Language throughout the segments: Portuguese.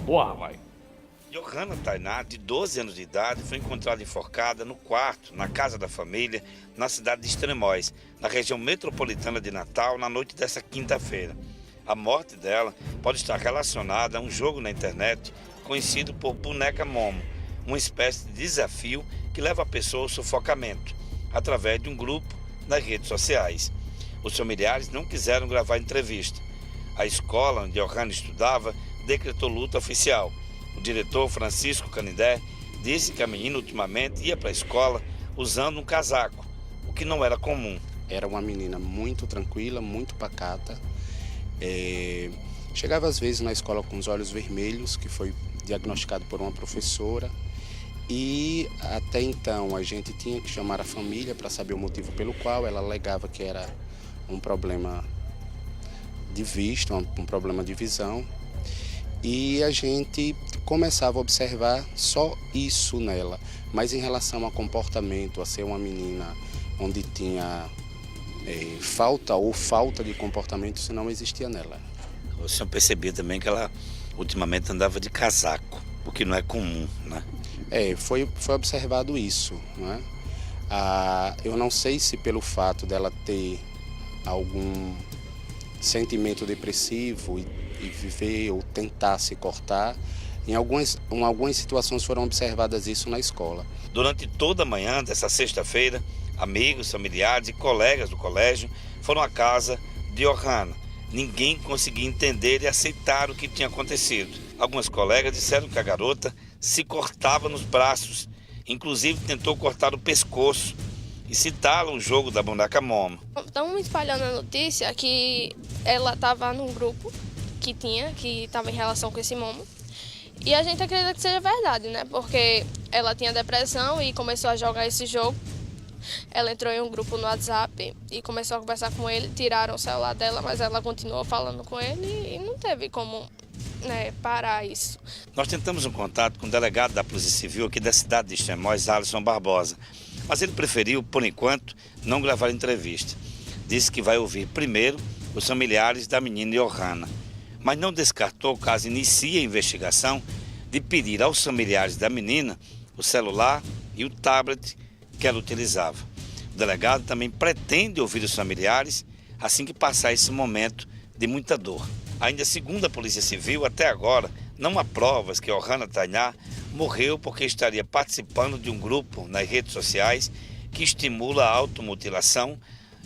No ar, vai. Johanna Tainá, de 12 anos de idade, foi encontrada enforcada no quarto, na casa da família, na cidade de Extremóis, na região metropolitana de Natal, na noite desta quinta-feira. A morte dela pode estar relacionada a um jogo na internet conhecido por Boneca Momo, uma espécie de desafio que leva a pessoa ao sufocamento, através de um grupo nas redes sociais. Os familiares não quiseram gravar entrevista. A escola onde Johanna estudava decretou luta oficial. O diretor Francisco Canindé disse que a menina ultimamente ia para a escola usando um casaco, o que não era comum. Era uma menina muito tranquila, muito pacata. Chegava às vezes na escola com os olhos vermelhos, que foi diagnosticado por uma professora. E até então a gente tinha que chamar a família para saber o motivo pelo qual ela alegava que era um problema de vista, um problema de visão. E a gente começava a observar só isso nela. Mas em relação ao comportamento, a ser uma menina onde tinha falta de comportamento, isso não existia nela. O senhor percebia também que ela ultimamente andava de casaco, o que não é comum, né? Foi observado isso, né? Eu não sei se pelo fato dela ter algum sentimento depressivo e viver ou tentar se cortar, em algumas situações foram observadas isso na escola. Durante toda a manhã dessa sexta-feira, amigos, familiares e colegas do colégio foram à casa de Johanna. Ninguém conseguia entender e aceitar o que tinha acontecido. Algumas colegas disseram que a garota se cortava nos braços, inclusive tentou cortar o pescoço, e citaram o jogo da Boneca Momo. Estão espalhando a notícia que ela estava num grupo que estava em relação com esse Momo. E a gente acredita que seja verdade, né? Porque ela tinha depressão e começou a jogar esse jogo. Ela entrou em um grupo no WhatsApp e começou a conversar com ele. Tiraram o celular dela, mas ela continuou falando com ele e não teve como, né, parar isso. Nós tentamos um contato com o delegado da Polícia Civil aqui da cidade de Extremóis, Alisson Barbosa. Mas ele preferiu, por enquanto, não gravar entrevista. Disse que vai ouvir primeiro os familiares da menina Johanna. Mas não descartou, caso inicie a investigação, de pedir aos familiares da menina o celular e o tablet que ela utilizava. O delegado também pretende ouvir os familiares assim que passar esse momento de muita dor. Ainda segundo a Polícia Civil, até agora, não há provas que Johanna Tainá morreu porque estaria participando de um grupo nas redes sociais que estimula a automutilação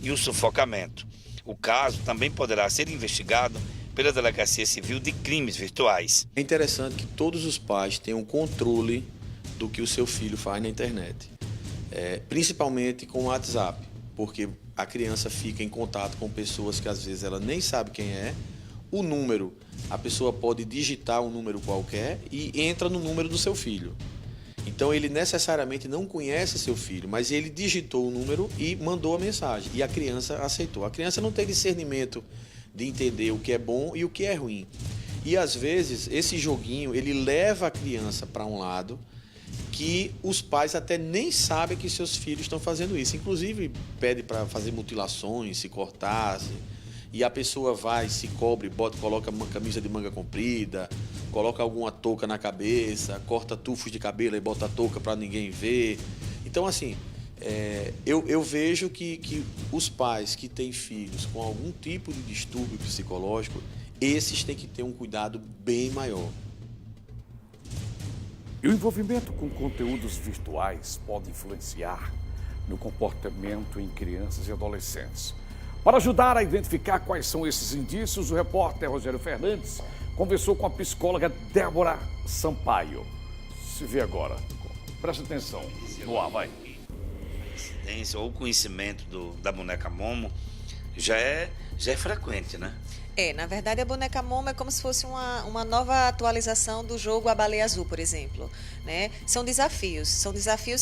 e o sufocamento. O caso também poderá ser investigado pela Delegacia Civil de Crimes Virtuais. É interessante que todos os pais tenham controle do que o seu filho faz na internet, principalmente com o WhatsApp, porque a criança fica em contato com pessoas que às vezes ela nem sabe quem é. O número, a pessoa pode digitar um número qualquer e entra no número do seu filho. Então ele necessariamente não conhece seu filho, mas ele digitou o número e mandou a mensagem. E a criança aceitou. A criança não tem discernimento de entender o que é bom e o que é ruim. E às vezes esse joguinho, ele leva a criança para um lado que os pais até nem sabem que seus filhos estão fazendo isso. Inclusive pede para fazer mutilações, se cortar, e a pessoa vai, se cobre, coloca uma camisa de manga comprida, coloca alguma touca na cabeça, corta tufos de cabelo e bota a touca para ninguém ver. Então, assim, eu vejo que os pais que têm filhos com algum tipo de distúrbio psicológico, esses têm que ter um cuidado bem maior. E o envolvimento com conteúdos virtuais pode influenciar no comportamento em crianças e adolescentes. Para ajudar a identificar quais são esses indícios, o repórter Rogério Fernandes conversou com a psicóloga Débora Sampaio. Se vê agora. Presta atenção. No ar, vai. A incidência ou conhecimento da Boneca Momo já é frequente, né? Na verdade a Boneca Momo é como se fosse uma nova atualização do jogo A Baleia Azul, por exemplo, né? São desafios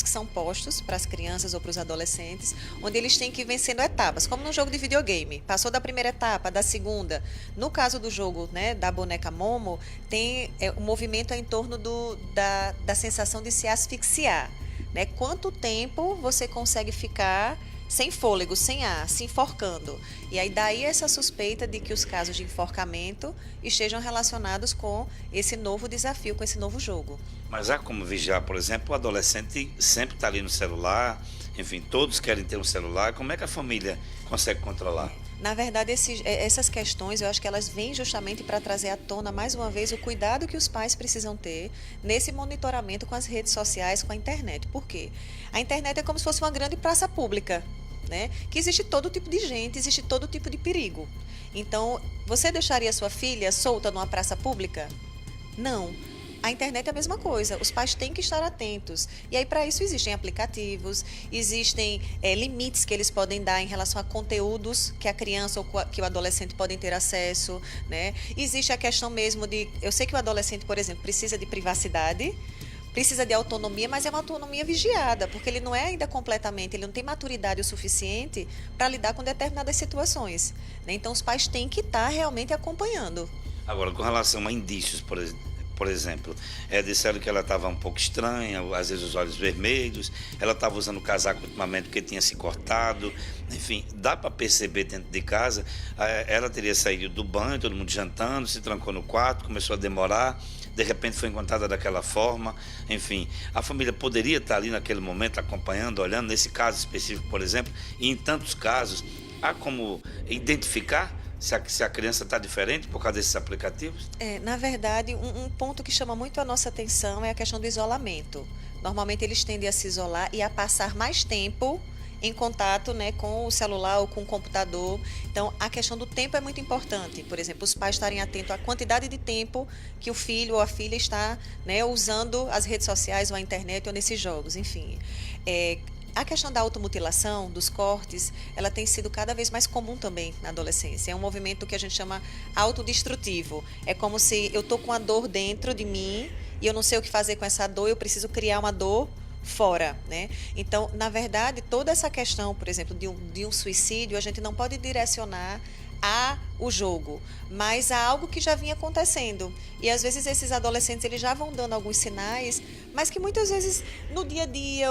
que são postos para as crianças ou para os adolescentes, onde eles têm que ir vencendo etapas, como num jogo de videogame. Passou da primeira etapa, da segunda. No caso do jogo, né, da Boneca Momo, tem o movimento em torno da sensação de se asfixiar, né? Quanto tempo você consegue ficar sem fôlego, sem ar, se enforcando. E aí daí essa suspeita de que os casos de enforcamento estejam relacionados com esse novo desafio, com esse novo jogo. Mas há como vigiar, por exemplo, o adolescente sempre está ali no celular, enfim, todos querem ter um celular. Como é que a família consegue controlar? Na verdade, essas questões, eu acho que elas vêm justamente para trazer à tona, mais uma vez, o cuidado que os pais precisam ter nesse monitoramento com as redes sociais, com a internet. Por quê? A internet é como se fosse uma grande praça pública, né? Que existe todo tipo de gente, existe todo tipo de perigo. Então, você deixaria sua filha solta numa praça pública? Não. A internet é a mesma coisa, os pais têm que estar atentos. E aí, para isso, existem aplicativos, existem limites que eles podem dar em relação a conteúdos que a criança ou que o adolescente podem ter acesso, né? Existe a questão mesmo de... Eu sei que o adolescente, por exemplo, precisa de privacidade, precisa de autonomia, mas é uma autonomia vigiada, porque ele não é ainda completamente, ele não tem maturidade o suficiente para lidar com determinadas situações, né? Então, os pais têm que estar realmente acompanhando. Agora, com relação a indícios, por exemplo, disseram que ela estava um pouco estranha, às vezes os olhos vermelhos, ela estava usando o casaco ultimamente porque tinha se cortado, enfim, dá para perceber dentro de casa. Ela teria saído do banho, todo mundo jantando, se trancou no quarto, começou a demorar, de repente foi encontrada daquela forma, enfim, a família poderia estar ali naquele momento acompanhando, olhando, nesse caso específico, por exemplo, e em tantos casos, há como identificar se a criança está diferente por causa desses aplicativos? Na verdade, um ponto que chama muito a nossa atenção é a questão do isolamento. Normalmente eles tendem a se isolar e a passar mais tempo em contato, né, com o celular ou com o computador. Então, a questão do tempo é muito importante. Por exemplo, os pais estarem atentos à quantidade de tempo que o filho ou a filha está, né, usando as redes sociais ou a internet ou nesses jogos, enfim. A questão da automutilação, dos cortes, ela tem sido cada vez mais comum também na adolescência. É um movimento que a gente chama autodestrutivo. É como se eu estou com a dor dentro de mim e eu não sei o que fazer com essa dor, eu preciso criar uma dor fora, né? Então, na verdade, toda essa questão, por exemplo, de um suicídio, a gente não pode direcionar o jogo, mas há algo que já vinha acontecendo. E às vezes esses adolescentes eles já vão dando alguns sinais, mas que muitas vezes no dia a dia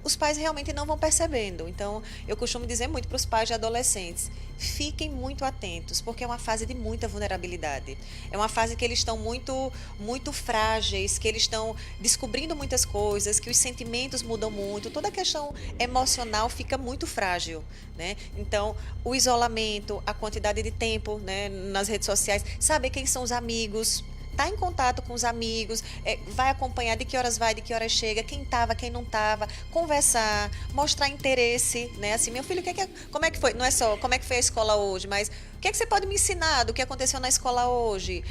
os pais realmente não vão percebendo. Então, eu costumo dizer muito para os pais de adolescentes, fiquem muito atentos, porque é uma fase de muita vulnerabilidade. É uma fase que eles estão muito, muito frágeis, que eles estão descobrindo muitas coisas, que os sentimentos mudam muito, toda a questão emocional fica muito frágil, né? Então, o isolamento, a quantidade de tempo, né, nas redes sociais, saber quem são os amigos, tá em contato com os amigos, vai acompanhar de que horas vai, de que horas chega, quem estava, quem não estava, conversar, mostrar interesse, né? Assim, meu filho, como é que foi? Não é só como é que foi a escola hoje, mas o que é que você pode me ensinar do que aconteceu na escola hoje?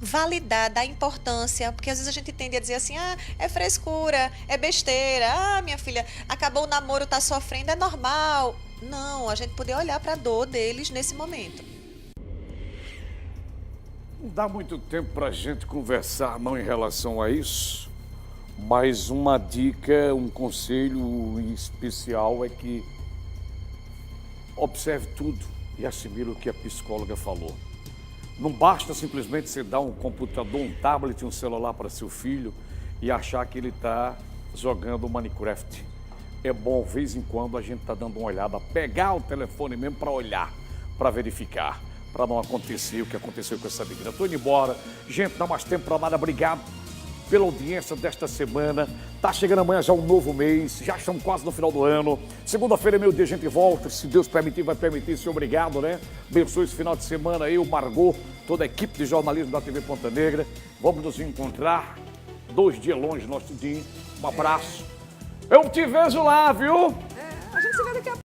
Validar, dar importância, porque às vezes a gente tende a dizer assim, é frescura, é besteira, minha filha, acabou o namoro, tá sofrendo, é normal. Não, a gente poder olhar para a dor deles nesse momento. Não dá muito tempo para a gente conversar, não, em relação a isso, mas uma dica, um conselho especial é que observe tudo e assimile o que a psicóloga falou. Não basta simplesmente você dar um computador, um tablet, um celular para seu filho e achar que ele está jogando Minecraft. É bom, de vez em quando, a gente está dando uma olhada, pegar o telefone mesmo para olhar, para verificar, para não acontecer o que aconteceu com essa menina. Estou indo embora. Gente, não há mais tempo para nada. Obrigado pela audiência desta semana. Tá chegando amanhã já um novo mês, já estamos quase no final do ano. Segunda-feira é meu dia, a gente volta. Se Deus permitir, vai permitir. Seu obrigado, né? Abençoe esse final de semana. Eu, Margot, toda a equipe de jornalismo da TV Ponta Negra. Vamos nos encontrar 2 dias longe, nosso dia. Um abraço. Eu te vejo lá, viu? A gente se vê daqui a pouco.